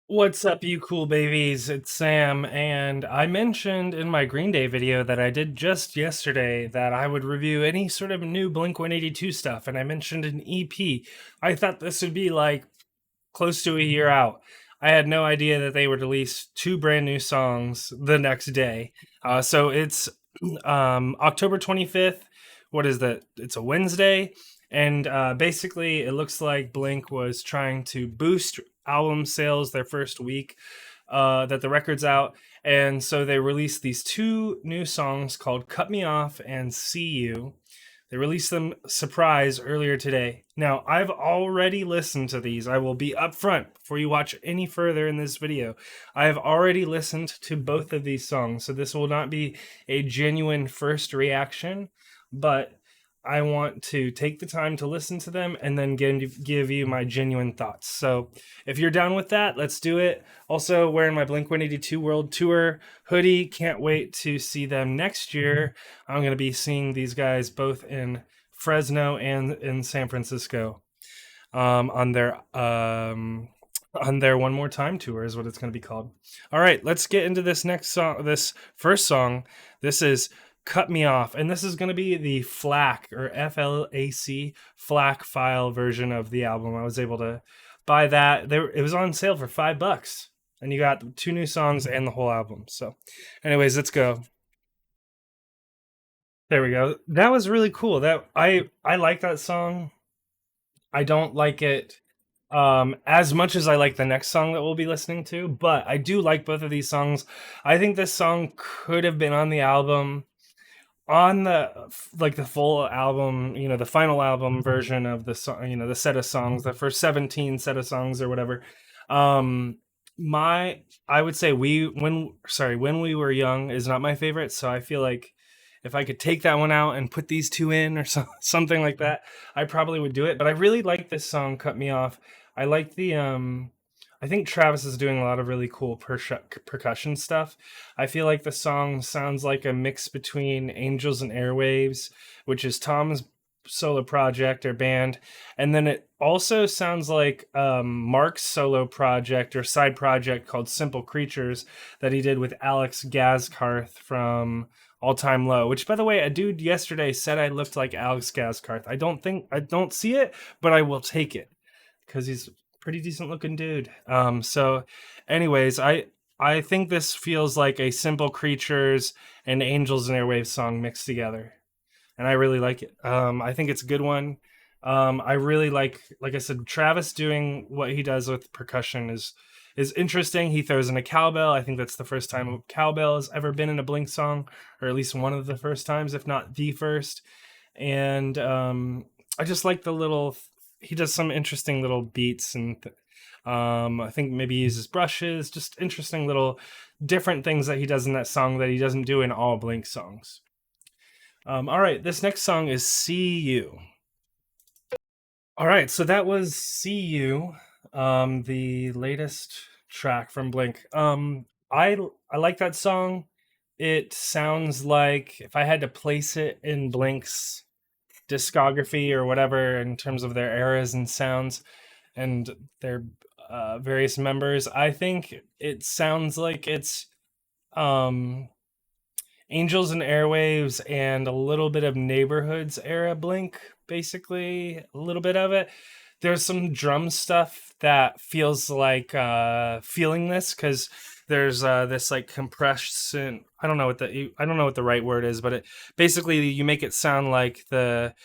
What's up, you cool babies? It's Sam, and I mentioned in my Green Day video that I did just yesterday that I would review any sort of new Blink-182 stuff, and I mentioned an EP. I thought this would be like close to a year out. I had no idea that they would release two brand new songs the next day. So it's October 25th. What is that? It's a Wednesday. And basically, it looks like Blink was trying to boost album sales their first week that the record's out. And so they released these two new songs called Cut Me Off and See You. They released them surprise earlier today. Now, I've already listened to these. I will be upfront before you watch any further in this video. I have already listened to both of these songs, so this will not be a genuine first reaction, but I want to take the time to listen to them and then give you my genuine thoughts. So if you're down with that, let's do it. Also, wearing my Blink-182 World Tour hoodie. Can't wait to see them next year. I'm going to be seeing these guys both in Fresno and in San Francisco on their One More Time tour is what it's going to be called. All right, let's get into this next song. This first song. This is Cut Me Off, and this is going to be the FLAC or FLAC FLAC file version of the album. I was able to buy that. It was on sale for $5, and you got two new songs and the whole album. So, anyways, let's go. There we go. That was really cool. I like that song. I don't like it as much as I like the next song that we'll be listening to, but I do like both of these songs. I think this song could have been on the album, on the full album, the final album version of the song, the set of songs, the first 17 set of songs or whatever. um my I would say when we were young is not my favorite, so I feel like if I could take that one out and put these two in or something like that, I probably would do it. But I really like this song, Cut Me Off. I like I think Travis is doing a lot of really cool percussion stuff. I feel like the song sounds like a mix between Angels and Airwaves, which is Tom's solo project or band, and then it also sounds like Mark's solo project or side project called Simple Creatures that he did with Alex Gaskarth from All Time Low. Which, by the way, a dude yesterday said I looked like Alex Gaskarth. I don't see it, but I will take it because he's a pretty decent looking dude. So, anyways, I think this feels like a Simple Creatures and Angels and Airwaves song mixed together, and I really like it. I think it's a good one. I really like I said, Travis doing what he does with percussion is interesting. He throws in a cowbell. I think that's the first time a cowbell has ever been in a Blink song, or at least one of the first times, if not the first. And I just like the little. He does some interesting little beats, and I think maybe he uses brushes. Just interesting little different things that he does in that song that he doesn't do in all Blink songs. All right, this next song is "See You." All right, so that was "See You," the latest track from Blink. I like that song. It sounds like if I had to place it in Blink's discography or whatever in terms of their eras and sounds and their various members, I think it sounds like it's um, Angels and Airwaves and a little bit of Neighborhoods era Blink, basically a little bit of it. There's some drum stuff that feels like feeling this because there's this like compression. I don't know what the right word is, but it basically you make it sound like the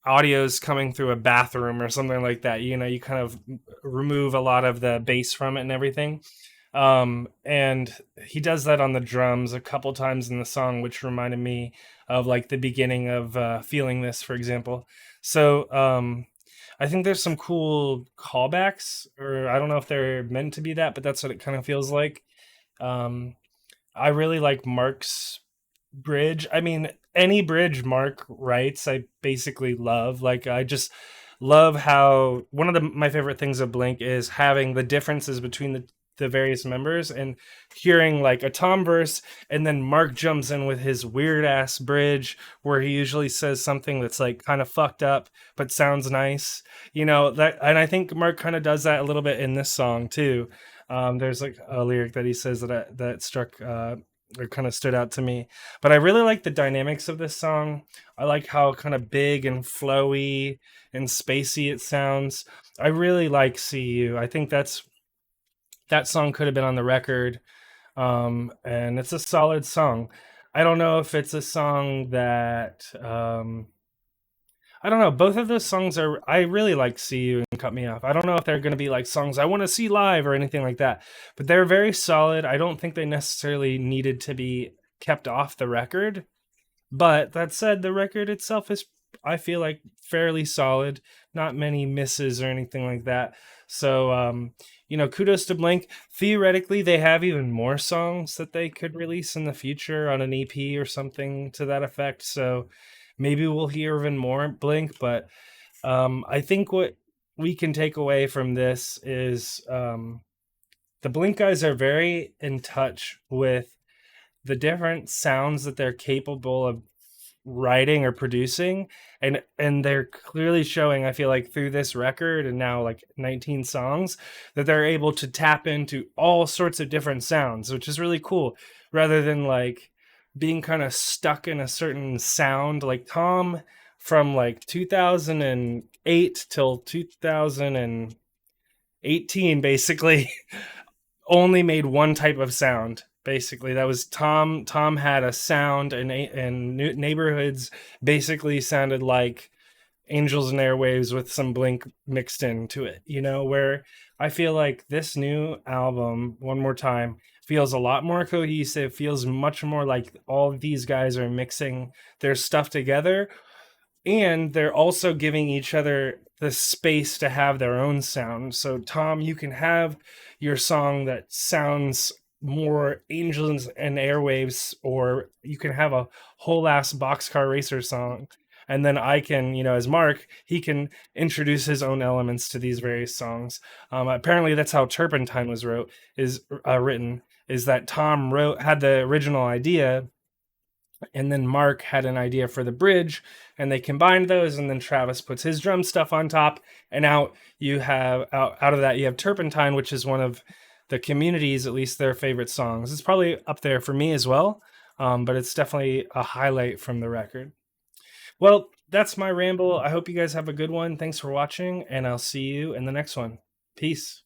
audio's coming through a bathroom or something like that. You kind of remove a lot of the bass from it and everything. And he does that on the drums a couple times in the song, which reminded me of like the beginning of Feeling This, for example. So I think there's some cool callbacks, or I don't know if they're meant to be that, but that's what it kind of feels like. Um, I really like Mark's bridge. I mean, any bridge Mark writes, I basically love. Like, I just love how one of my favorite things of Blink is having the differences between the various members and hearing like a Tom verse and then Mark jumps in with his weird ass bridge where he usually says something that's like kind of fucked up but sounds nice. That, and I think Mark kind of does that a little bit in this song too. There's like a lyric that he says that struck or kind of stood out to me. But I really like the dynamics of this song. I like how kind of big and flowy and spacey it sounds. I really like "See You." I think that song could have been on the record, and it's a solid song. I don't know if it's a song that I don't know. Both of those songs are. I really like "See You" and "Cut Me Off." I don't know if they're going to be like songs I want to see live or anything like that, but they're very solid. I don't think they necessarily needed to be kept off the record. But that said, the record itself is, I feel like, fairly solid. Not many misses or anything like that. So, kudos to Blink. Theoretically, they have even more songs that they could release in the future on an EP or something to that effect. So maybe we'll hear even more Blink. But I think what we can take away from this is the Blink guys are very in touch with the different sounds that they're capable of writing or producing, and they're clearly showing, I feel like, through this record and now like 19 songs, that they're able to tap into all sorts of different sounds, which is really cool, rather than like being kind of stuck in a certain sound. Like Tom, from like 2008 till 2018 basically only made one type of sound. Basically, that was Tom. Tom had a sound, and neighborhoods basically sounded like Angels and Airwaves with some Blink mixed into it. Where I feel like this new album, One More Time, feels a lot more cohesive. Feels much more like all of these guys are mixing their stuff together, and they're also giving each other the space to have their own sound. So Tom, you can have your song that sounds more Angels and Airwaves, or you can have a whole ass Boxcar Racer song. And then I can, as Mark, he can introduce his own elements to these various songs. Apparently, that's how Turpentine was written. Is that Tom had the original idea, and then Mark had an idea for the bridge, and they combined those, and then Travis puts his drum stuff on top, and out of that you have Turpentine, which is one of the community's, at least their favorite songs. It's probably up there for me as well, but it's definitely a highlight from the record. Well, that's my ramble. I hope you guys have a good one. Thanks for watching, and I'll see you in the next one. Peace.